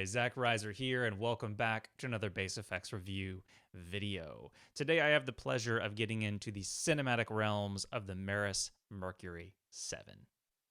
guys, Zach Reiser here, and welcome back to another bass effects review video. Today I have the pleasure of getting into the cinematic realms of the Meris Mercury7.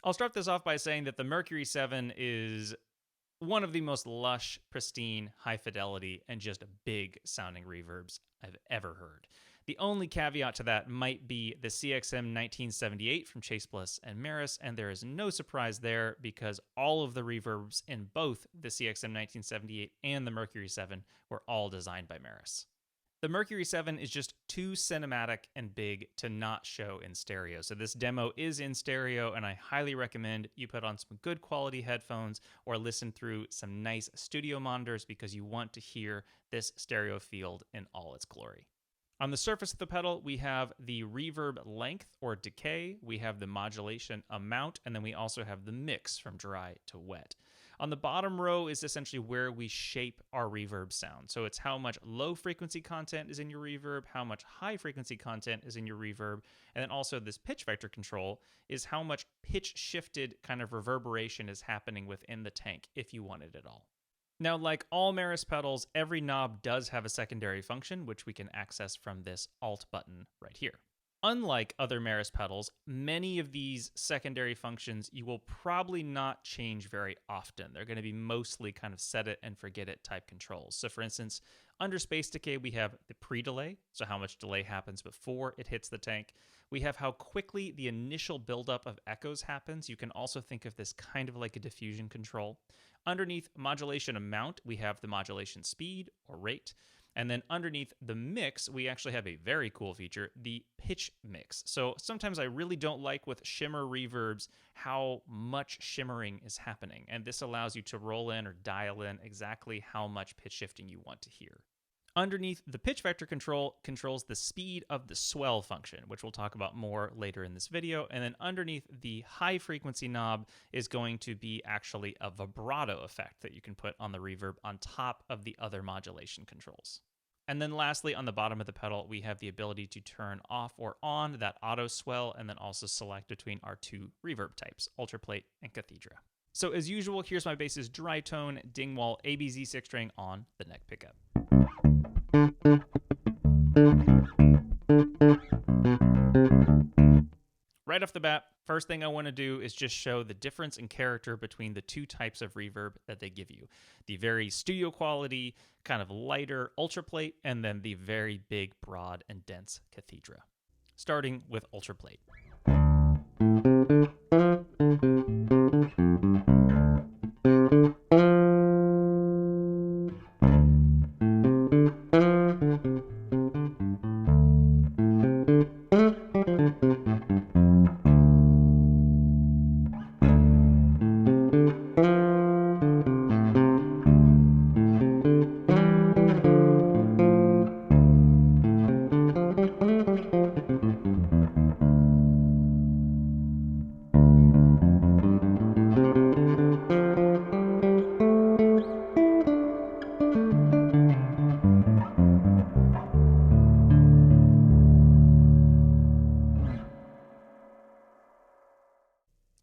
I'll start this off by saying that the Mercury7 is one of the most lush, pristine, high fidelity, and just big sounding reverbs I've ever heard. The only caveat to that might be the CXM 1978 from Chase Bliss and Meris, and there is no surprise there because all of the reverbs in both the CXM 1978 and the Mercury7 were all designed by Meris. The Mercury7 is just too cinematic and big to not show in stereo, so this demo is in stereo, and I highly recommend you put on some good quality headphones or listen through some nice studio monitors because you want to hear this stereo field in all its glory. On the surface of the pedal, we have the reverb length or decay, we have the modulation amount, and then we also have the mix from dry to wet. On the bottom row is essentially where we shape our reverb sound. So it's how much low frequency content is in your reverb, how much high frequency content is in your reverb, and then also this pitch vector control is how much pitch shifted kind of reverberation is happening within the tank if you want it at all. Now, like all Meris pedals, every knob does have a secondary function, which we can access from this Alt button right here. Unlike other Meris pedals, many of these secondary functions you will probably not change very often. They're going to be mostly kind of set it and forget it type controls. So for instance, under space decay, we have the pre-delay, so how much delay happens before it hits the tank. We have how quickly the initial buildup of echoes happens. You can also think of this kind of like a diffusion control. Underneath modulation amount, we have the modulation speed or rate. And then underneath the mix, we actually have a very cool feature, the pitch mix. So sometimes I really don't like with shimmer reverbs how much shimmering is happening. And this allows you to roll in or dial in exactly how much pitch shifting you want to hear. Underneath the pitch vector control controls the speed of the swell function, which we'll talk about more later in this video. And then underneath the high frequency knob is going to be actually a vibrato effect that you can put on the reverb on top of the other modulation controls. And then lastly, on the bottom of the pedal, we have the ability to turn off or on that auto swell and then also select between our two reverb types, ultraplate and cathedra. So as usual, here's my bass's dry tone Dingwall ABZ 6-string on the neck pickup. Right off the bat, first thing I want to do is just show the difference in character between the two types of reverb that they give you. The very studio quality, kind of lighter ultraplate, and then the very big, broad, and dense cathedra. Starting with ultraplate.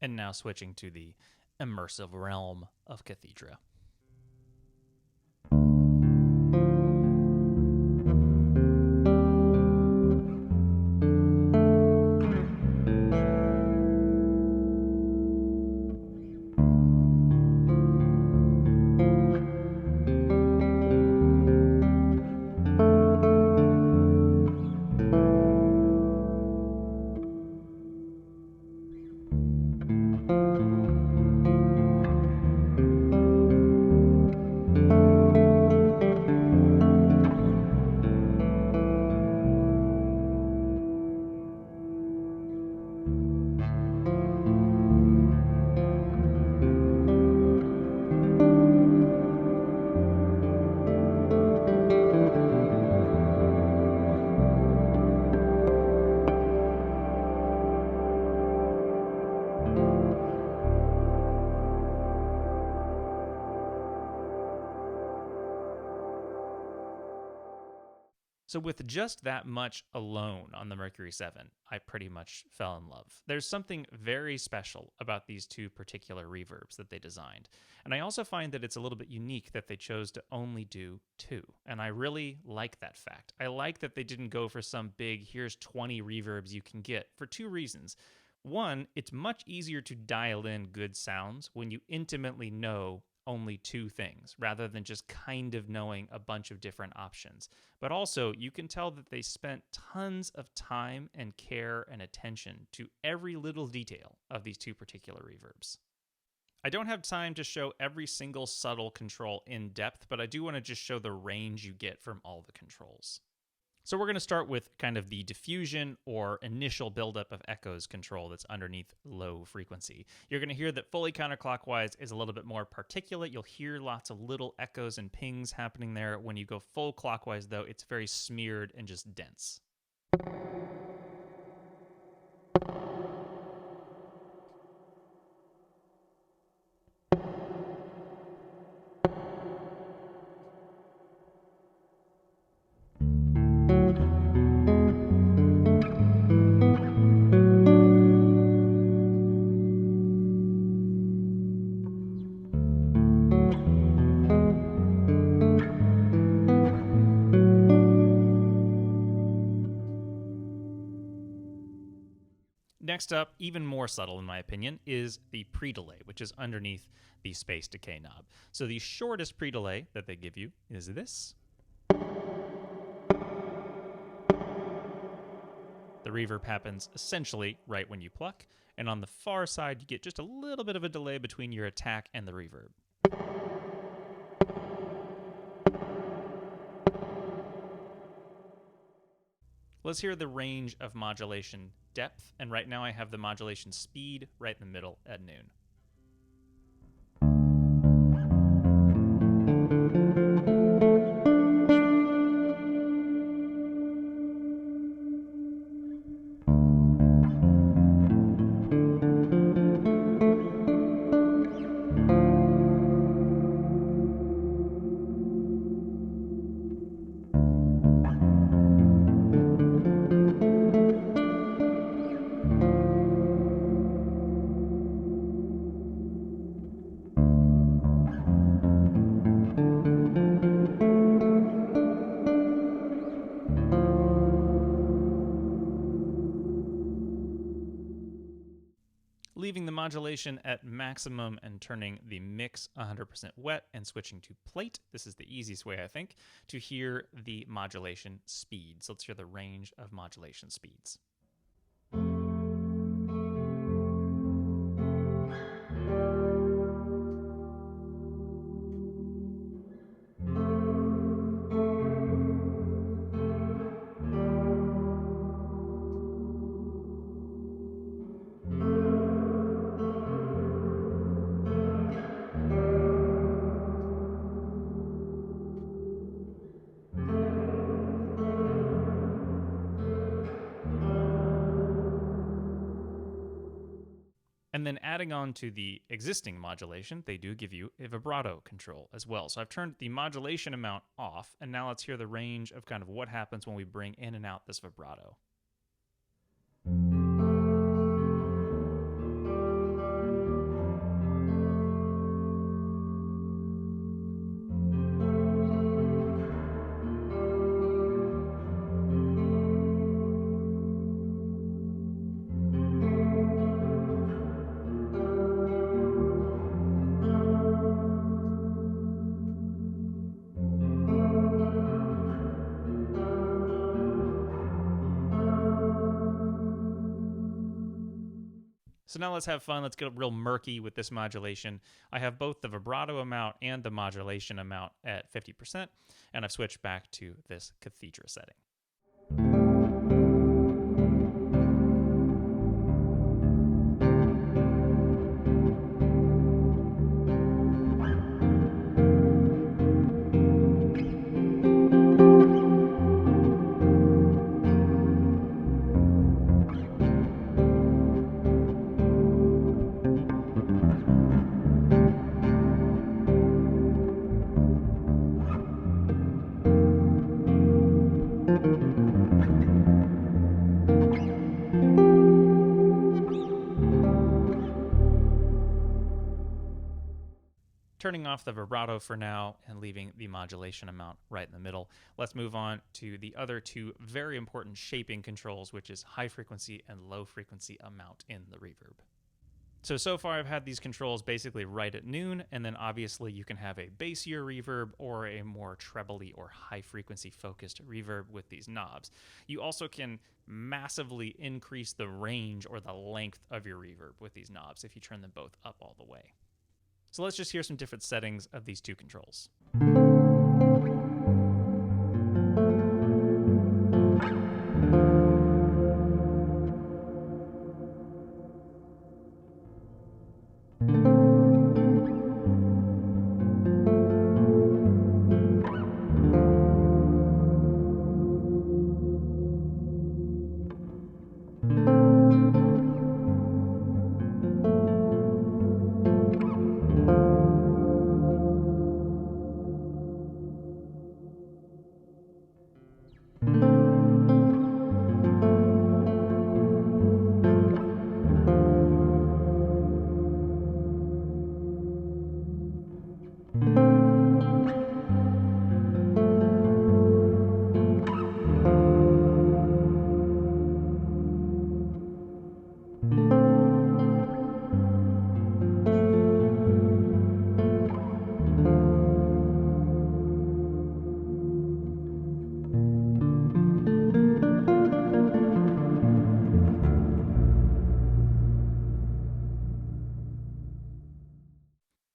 And now switching to the immersive realm of cathedra. So with just that much alone on the Mercury 7, I pretty much fell in love. There's something very special about these two particular reverbs that they designed. And I also find that it's a little bit unique that they chose to only do 2. And I really like that fact. I like that they didn't go for some big, here's 20 reverbs you can get, for 2 reasons. One, it's much easier to dial in good sounds when you intimately know only 2 things, rather than just kind of knowing a bunch of different options. But also, you can tell that they spent tons of time and care and attention to every little detail of these 2 particular reverbs. I don't have time to show every single subtle control in depth, but I do want to just show the range you get from all the controls. So we're going to start with kind of the diffusion or initial buildup of echoes control that's underneath low frequency. You're going to hear that fully counterclockwise is a little bit more particulate. You'll hear lots of little echoes and pings happening there. When you go full clockwise, though, it's very smeared and just dense. Next up, even more subtle in my opinion, is the pre-delay, which is underneath the space decay knob. So the shortest pre-delay that they give you is this. The reverb happens essentially right when you pluck, and on the far side you get just a little bit of a delay between your attack and the reverb. Let's hear the range of modulation depth, and right now I have the modulation speed right in the middle at noon. Leaving the modulation at maximum and turning the mix 100% wet and switching to plate. This is the easiest way, I think, to hear the modulation speed. So let's hear the range of modulation speeds. And then adding on to the existing modulation, they do give you a vibrato control as well. So I've turned the modulation amount off, and now let's hear the range of kind of what happens when we bring in and out this vibrato. So now let's have fun. Let's get real murky with this modulation. I have both the vibrato amount and the modulation amount at 50%, and I've switched back to this cathedra setting. Turning off the vibrato for now and leaving the modulation amount right in the middle. Let's move on to the other two very important shaping controls, which is high frequency and low frequency amount in the reverb. So far I've had these controls basically right at noon, and then obviously you can have a bassier reverb or a more trebly or high frequency focused reverb with these knobs. You also can massively increase the range or the length of your reverb with these knobs if you turn them both up all the way. So let's just hear some different settings of these two controls.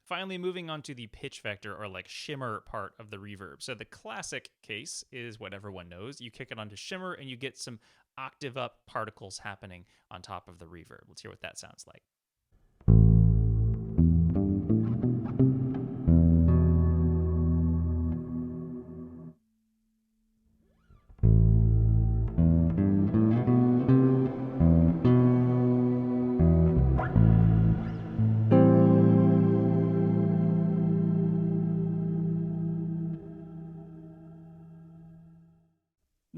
Finally, moving on to the pitch vector or like shimmer part of the reverb. So the classic case is what everyone knows. You kick it onto shimmer and you get some octave up particles happening on top of the reverb. Let's hear what that sounds like.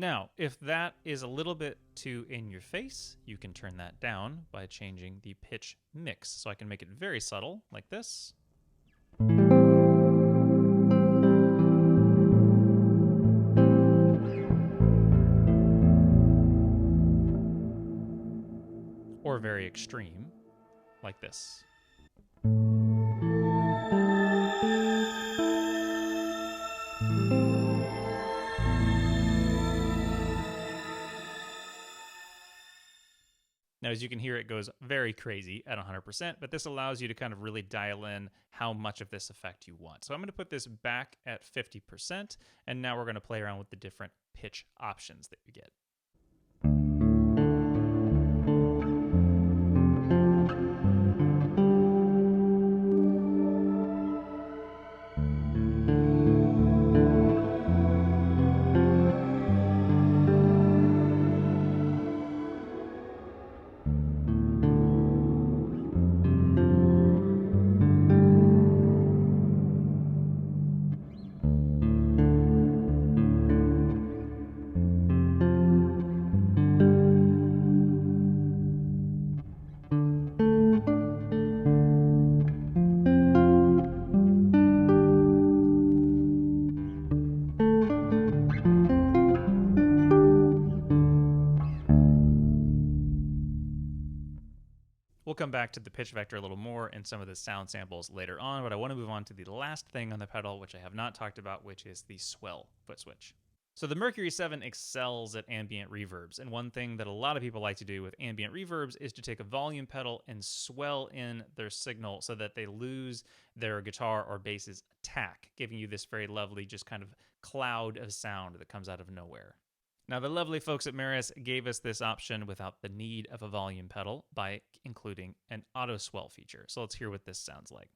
Now, if that is a little bit too in your face, you can turn that down by changing the pitch mix. So I can make it very subtle, like this. Or very extreme, like this. Now, as you can hear, it goes very crazy at 100%, but this allows you to kind of really dial in how much of this effect you want. So I'm going to put this back at 50%, and now we're going to play around with the different pitch options that you get. We'll come back to the pitch vector a little more and some of the sound samples later on, but I want to move on to the last thing on the pedal, which I have not talked about, which is the swell foot switch. So the Mercury7 excels at ambient reverbs, and one thing that a lot of people like to do with ambient reverbs is to take a volume pedal and swell in their signal so that they lose their guitar or bass's attack, giving you this very lovely just kind of cloud of sound that comes out of nowhere. Now, the lovely folks at Meris gave us this option without the need of a volume pedal by including an auto swell feature. So let's hear what this sounds like.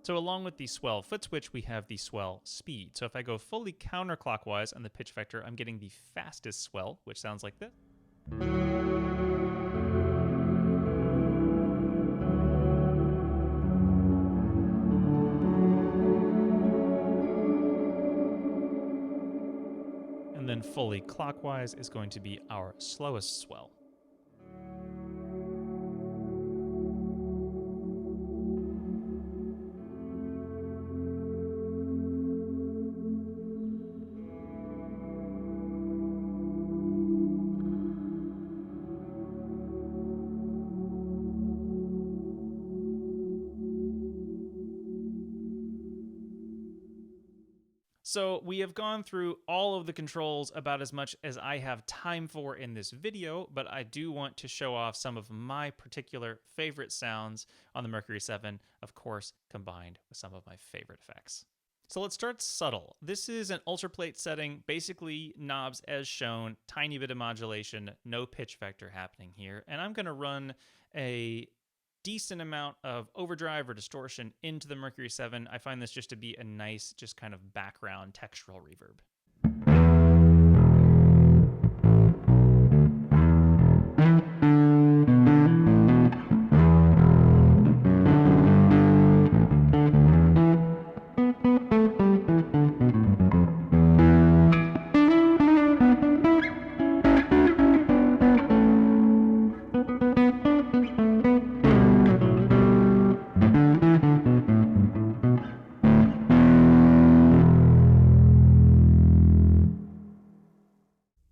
So along with the swell foot switch, we have the swell speed. So if I go fully counterclockwise on the pitch vector, I'm getting the fastest swell, which sounds like this. And then fully clockwise is going to be our slowest swell. So we have gone through all of the controls about as much as I have time for in this video, but I do want to show off some of my particular favorite sounds on the Mercury7, of course, combined with some of my favorite effects. So let's start subtle. This is an ultraplate setting, basically knobs as shown, tiny bit of modulation, no pitch vector happening here, and I'm going to run a decent amount of overdrive or distortion into the Mercury7. I find this just to be a nice, just kind of background textural reverb.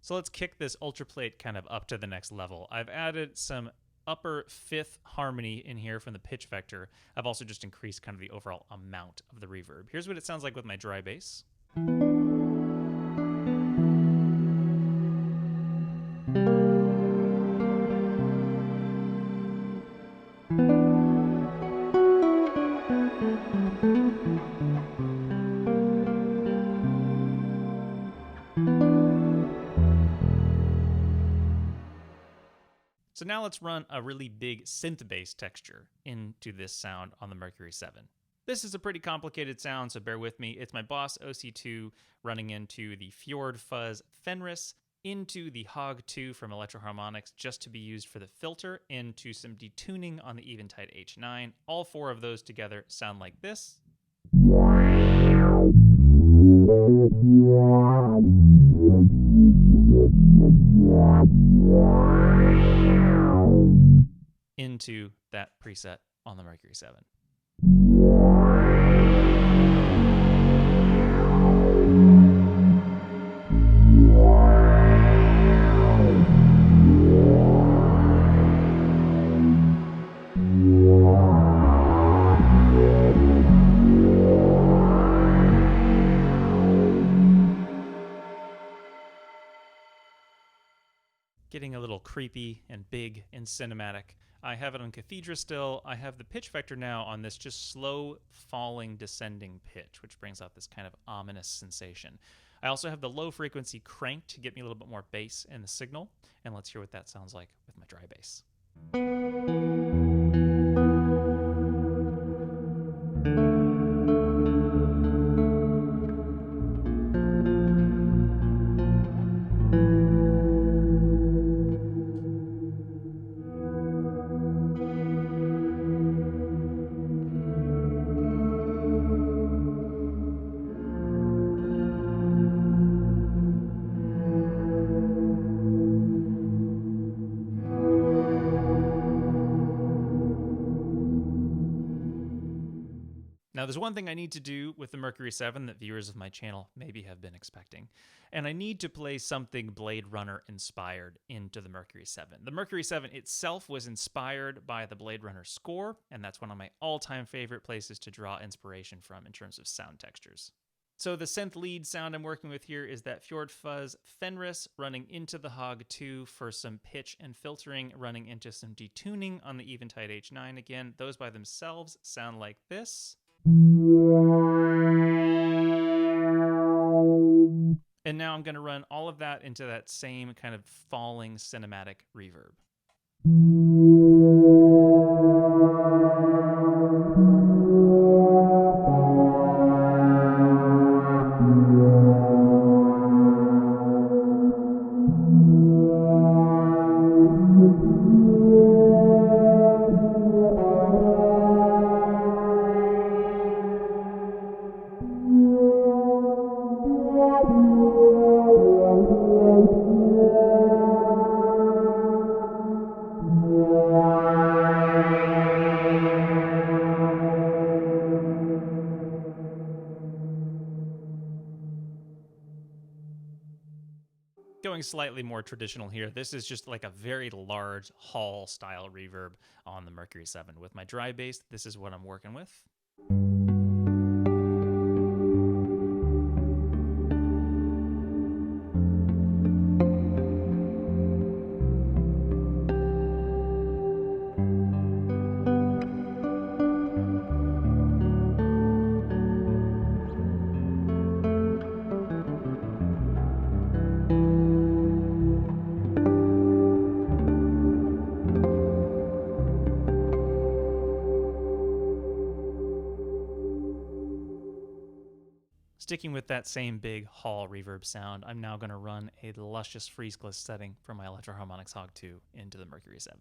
So let's kick this ultraplate kind of up to the next level. I've added some upper fifth harmony in here from the pitch vector. I've also just increased kind of the overall amount of the reverb. Here's what it sounds like with my dry bass. So now let's run a really big synth bass texture into this sound on the Mercury7. This is a pretty complicated sound, so bear with me. It's my Boss OC2 running into the Fjord Fuzz Fenris, into the Hog 2 from Electro-Harmonix just to be used for the filter, into some detuning on the Eventide H9. All four of those together sound like this. Into that preset on the Mercury7. Getting a little creepy and big and cinematic. I have it on Cathedra still. I have the pitch vector now on this just slow falling descending pitch, which brings out this kind of ominous sensation. I also have the low frequency cranked to get me a little bit more bass in the signal. And let's hear what that sounds like with my dry bass. Now, there's one thing I need to do with the Mercury7 that viewers of my channel maybe have been expecting, and I need to play something Blade Runner inspired into the Mercury7. The Mercury7 itself was inspired by the Blade Runner score, and that's one of my all-time favorite places to draw inspiration from in terms of sound textures. So the synth lead sound I'm working with here is that Fjord Fuzz Fenris running into the Hog 2 for some pitch and filtering, running into some detuning on the Eventide H9 again. Those by themselves sound like this. And now I'm going to run all of that into that same kind of falling cinematic reverb. Going slightly more traditional here, this is just like a very large hall style reverb on the Mercury 7. With my dry bass, this is what I'm working with. Sticking with that same big hall reverb sound, I'm now going to run a luscious freeze-cliss setting from my Electro-Harmonix Hog 2 into the Mercury 7.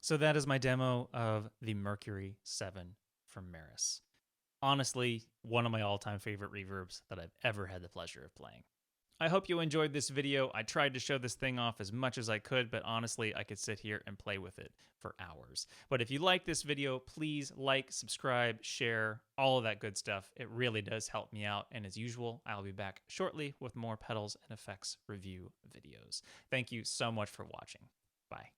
So that is my demo of the Mercury 7 from Meris. Honestly, one of my all-time favorite reverbs that I've ever had the pleasure of playing. I hope you enjoyed this video. I tried to show this thing off as much as I could, but honestly, I could sit here and play with it for hours. But if you like this video, please like, subscribe, share, all of that good stuff. It really does help me out. And as usual, I'll be back shortly with more pedals and effects review videos. Thank you so much for watching. Bye.